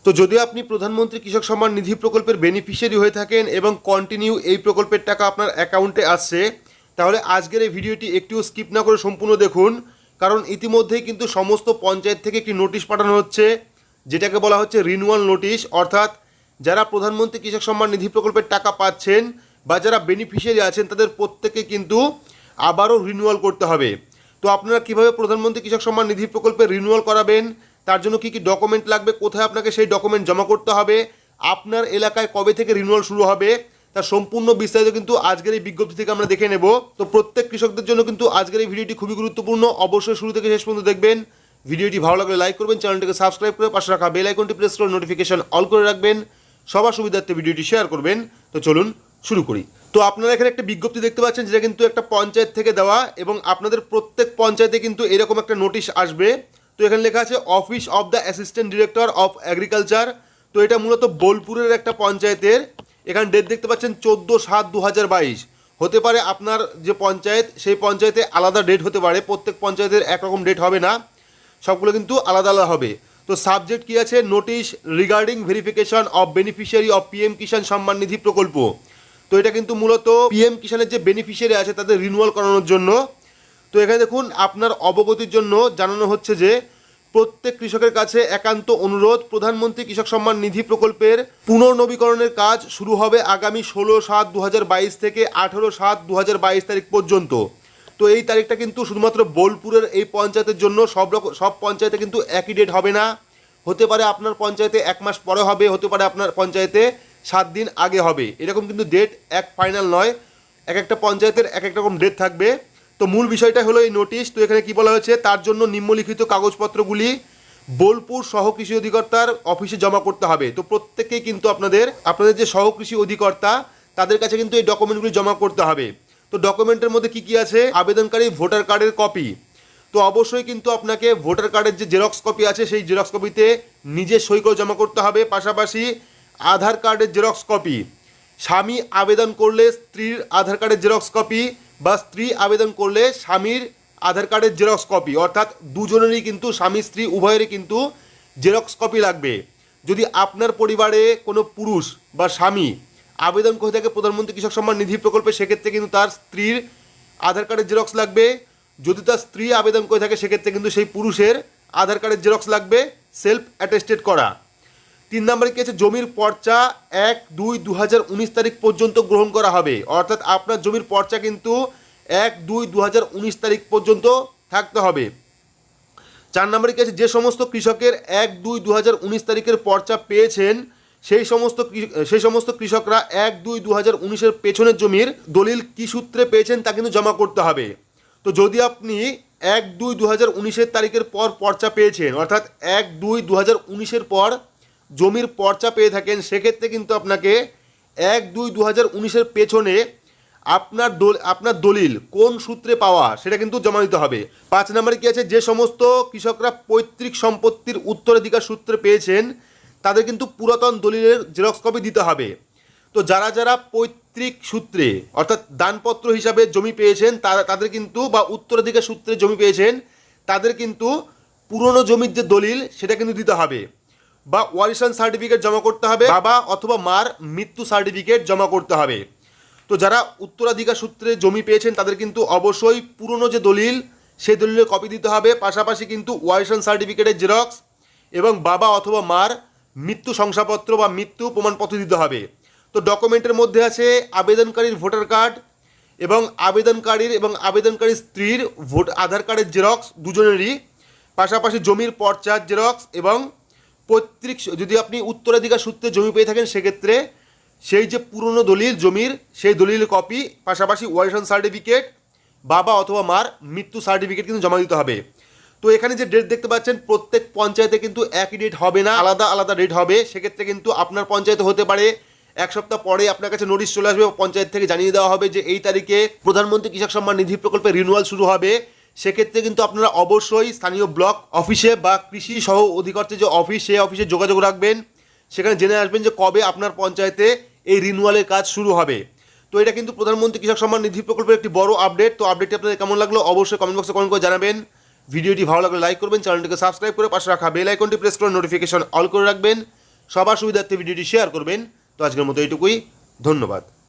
তো যদি আপনি প্রধানমন্ত্রী কৃষক সম্মান নিধি প্রকল্পের বেনিফিশিয়ারি হয়ে থাকেন এবং কন্টিনিউ এই প্রকল্পের টাকা আপনার অ্যাকাউন্টে আসছে, তাহলে আজকের এই ভিডিওটি একটুও স্কিপ না করে সম্পূর্ণ দেখুন। কারণ ইতিমধ্যেই কিন্তু সমস্ত পঞ্চায়েত থেকে একটি নোটিশ পাঠানো হচ্ছে, যেটাকে বলা হচ্ছে রিনিউয়াল নোটিশ। অর্থাৎ যারা প্রধানমন্ত্রী কৃষক সম্মান নিধি প্রকল্পের টাকা পাচ্ছেন বা যারা বেনিফিশিয়ারি আছেন, তাদের প্রত্যেককে কিন্তু আবারও রিনিউয়াল করতে হবে। তো আপনারা কীভাবে প্রধানমন্ত্রী কৃষক সম্মান নিধি প্রকল্পে রিনিউয়াল করাবেন, তার জন্য কী কী ডকুমেন্ট লাগবে, কোথায় আপনাকে সেই ডকুমেন্ট জমা করতে হবে, আপনার এলাকায় কবে থেকে রিনিউয়াল শুরু হবে, তার সম্পূর্ণ বিস্তারিত কিন্তু আজকের এই বিজ্ঞপ্তি থেকে আমরা দেখে নেব। তো প্রত্যেক কৃষকদের জন্য কিন্তু আজকের এই ভিডিওটি খুবই গুরুত্বপূর্ণ, অবশ্যই শুরু থেকে শেষ পর্যন্ত দেখবেন। ভিডিওটি ভালো লাগলে লাইক করবেন, চ্যানেলটিকে সাবস্ক্রাইব করে পাশে রাখা বেল আইকনটি প্রেস করে নোটিফিকেশন অল করে রাখবেন, সবার সুবিধার্থে ভিডিওটি শেয়ার করবেন। তো চলুন শুরু করি। তো আপনারা এখানে একটা বিজ্ঞপ্তি দেখতে পাচ্ছেন, যেটা কিন্তু একটা পঞ্চায়েত থেকে দেওয়া, এবং আপনাদের প্রত্যেক পঞ্চায়েতে কিন্তু এরকম একটা নোটিশ আসবে। তো এখানে লেখা আছে office of the assistant director of agriculture. তো এটা মূলত বোলপুরের একটা পঞ্চায়েতের। এখানে ডেট দেখতে পাচ্ছেন 14/7/2022। হতে পারে আপনার যে পঞ্চায়েত, সেই পঞ্চায়েতে আলাদা ডেট হতে পারে, প্রত্যেক পঞ্চায়েতের একরকম ডেট হবে না, সবগুলো কিন্তু আলাদা আলাদা হবে। তো সাবজেক্ট কী আছে, notice regarding verification of beneficiary of PM Kisan Samman Nidhi প্রকল্প। তো এটা কিন্তু মূলত পিএম কিষাণের যে বেনিফিশিয়ারি আছে তাদের রিনিউয়াল করানোর জন্য। তো এখানে দেখুন, আপনার অবগতির জন্য জানানো হচ্ছে যে প্রত্যেক কৃষকের কাছে একান্ত অনুরোধ, প্রধানমন্ত্রী কৃষক সম্মান নিধি প্রকল্পের পুনর্নবীকরণের কাজ শুরু হবে আগামী 16/7/2022 থেকে 18/7/2022 তারিখ পর্যন্ত। তো এই তারিখটা কিন্তু শুধুমাত্র বোলপুরের এই পঞ্চায়েতের জন্য, সব পঞ্চায়েতে কিন্তু একই ডেট হবে না। হতে পারে আপনার পঞ্চায়েতে 1 মাস পরে হবে, হতে পারে আপনার পঞ্চায়েতে 7 দিন আগে হবে, এরকম কিন্তু ডেট এক ফাইনাল নয়, এক একটা পঞ্চায়েতের এক এক রকম ডেট থাকবে। তো মূল বিষয়টা হলো এই নোটিশ। তো এখানে কি বলা হয়েছে, তার জন্য নিম্নলিখিত কাগজপত্রগুলি বোলপুর সহকৃষি অধিকর্তার অফিসে জমা করতে হবে। তো প্রত্যেককেই কিন্তু আপনাদের যে সহকৃষি অধিকর্তা, তাদের কাছে কিন্তু এই ডকুমেন্টগুলি জমা করতে হবে। তো ডকুমেন্টের মধ্যে কি কি আছে, আবেদনকারী ভোটার কার্ডের কপি। তো অবশ্যই কিন্তু আপনাকে ভোটার কার্ডের যে জেরক্স কপি আছে, সেই জেরক্স কপিতে নিজের সই করে জমা করতে হবে। পাশাপাশি আধার কার্ডের জেরক্স কপি, স্বামী আবেদন করলে স্ত্রীর আধার কার্ডের জেরক্স কপি, বা স্ত্রী আবেদন করলে স্বামীর আধার কার্ডের জেরক্স কপি। অর্থাৎ দুজনেরই কিন্তু, স্বামী স্ত্রী উভয়েরই কিন্তু জেরক্স কপি লাগবে। যদি আপনার পরিবারে কোনো পুরুষ বা স্বামী আবেদন করে থাকে প্রধানমন্ত্রী কৃষক সম্মান নিধি প্রকল্পে, সেক্ষেত্রে কিন্তু তার স্ত্রীর আধার কার্ডের জেরক্স লাগবে। যদি তার স্ত্রী আবেদন করে থাকে, সেক্ষেত্রে কিন্তু সেই পুরুষের আধার কার্ডের জেরক্স লাগবে, সেলফ অ্যাটেস্টেড করা। 3 নম্বরে কি আছে, জমির পর্চা 1/2/2019 তারিখ পর্যন্ত গ্রহণ করা হবে। অর্থাৎ আপনার জমির পর্চা কিন্তু 1/2/2019 তারিখ পর্যন্ত থাকতে হবে। 4 নম্বরে কি আছে, যে সমস্ত কৃষকের 1/2/2019 তারিখের পর্চা পেয়েছেন, সেই সমস্ত কৃষকরা 1/2/2019 পেছনের জমির দলিল কী সূত্রে পেয়েছেন তা কিন্তু জমা করতে হবে। তো যদি আপনি 1/2/2019 তারিখের পর পর্চা পেয়েছেন, অর্থাৎ 1/2/2019 পর জমির পর্চা পেয়ে থাকেন, সেক্ষেত্রে কিন্তু আপনাকে 1/2/2019 পেছনে আপনার দলিল কোন সূত্রে পাওয়া সেটা কিন্তু জমা দিতে হবে। 5 নম্বরে কি আছে, যে সমস্ত কৃষকরা পৈতৃক সম্পত্তির উত্তরাধিকার সূত্রে পেয়েছেন, তাদের কিন্তু পুরাতন দলিলের জেরক্স কপি দিতে হবে। তো যারা পৈতৃক সূত্রে অর্থাৎ দানপত্র হিসাবে জমি পেয়েছেন, তাদের কিন্তু, বা উত্তরাধিকার সূত্রে জমি পেয়েছেন, তাদের কিন্তু পুরনো জমির যে দলিল সেটা কিন্তু দিতে হবে, বা ওয়ারিশান সার্টিফিকেট জমা করতে হবে, বাবা অথবা মার মৃত্যু সার্টিফিকেট জমা করতে হবে। তো যারা উত্তরাধিকার সূত্রে জমি পেয়েছেন, তাদের কিন্তু অবশ্যই পুরনো যে দলিল, সেই দলিলের কপি দিতে হবে। পাশাপাশি কিন্তু ওয়ারিশান সার্টিফিকেটের জেরক্স এবং বাবা অথবা মার মৃত্যু শংসাপত্র বা মৃত্যু প্রমাণপত্র দিতে হবে। তো ডকুমেন্টের মধ্যে আছে আবেদনকারীর ভোটার কার্ড, এবং আবেদনকারীর স্ত্রীর আধার কার্ডের জেরক্স দুজনেরই, পাশাপাশি জমির পর্চার জেরক্স, এবং পৈতৃক, যদি আপনি উত্তরাধিকার সূত্রে জমি পেয়ে থাকেন, সেক্ষেত্রে সেই যে পুরনো দলিল জমির, সেই দলিলের কপি, পাশাপাশি ওয়ারিশান সার্টিফিকেট, বাবা অথবা মার মৃত্যু সার্টিফিকেট কিন্তু জমা দিতে হবে। তো এখানে যে ডেট দেখতে পাচ্ছেন, প্রত্যেক পঞ্চায়েতে কিন্তু একই ডেট হবে না, আলাদা আলাদা ডেট হবে। সেক্ষেত্রে কিন্তু আপনার পঞ্চায়েতে হতে পারে 1 সপ্তাহ পরে আপনার কাছে নোটিশ চলে আসবে, পঞ্চায়েত থেকে জানিয়ে দেওয়া হবে যে এই তারিখে প্রধানমন্ত্রী কৃষক সম্মান নিধি প্রকল্পে রিনিউয়াল শুরু হবে। সেক্ষেত্রে কিন্তু আপনারা অবশ্যই স্থানীয় ব্লক অফিসে বা কৃষি সহ অধিকর্তার যে অফিস, সেই অফিসে যোগাযোগ রাখবেন। সেখানে জেনে আসবেন যে কবে আপনার পঞ্চায়েতে এই রিনিউয়ালের কাজ শুরু হবে। তো এটা কিন্তু প্রধানমন্ত্রী কৃষক সম্মান নিধি প্রকল্পের একটি বড় আপডেট। তো আপডেটটি আপনাদের কেমন লাগলো অবশ্যই কমেন্ট বক্সে কমেন্ট করে জানাবেন। ভিডিওটি ভালো লাগলে লাইক করবেন, চ্যানেলটিকে সাবস্ক্রাইব করে পাশে রাখা বেল আইকনটি প্রেস করে নোটিফিকেশন অল করে রাখবেন, সবার সুবিধার্থে ভিডিওটি শেয়ার করবেন। তো আজকের মতো এইটুকুই, ধন্যবাদ।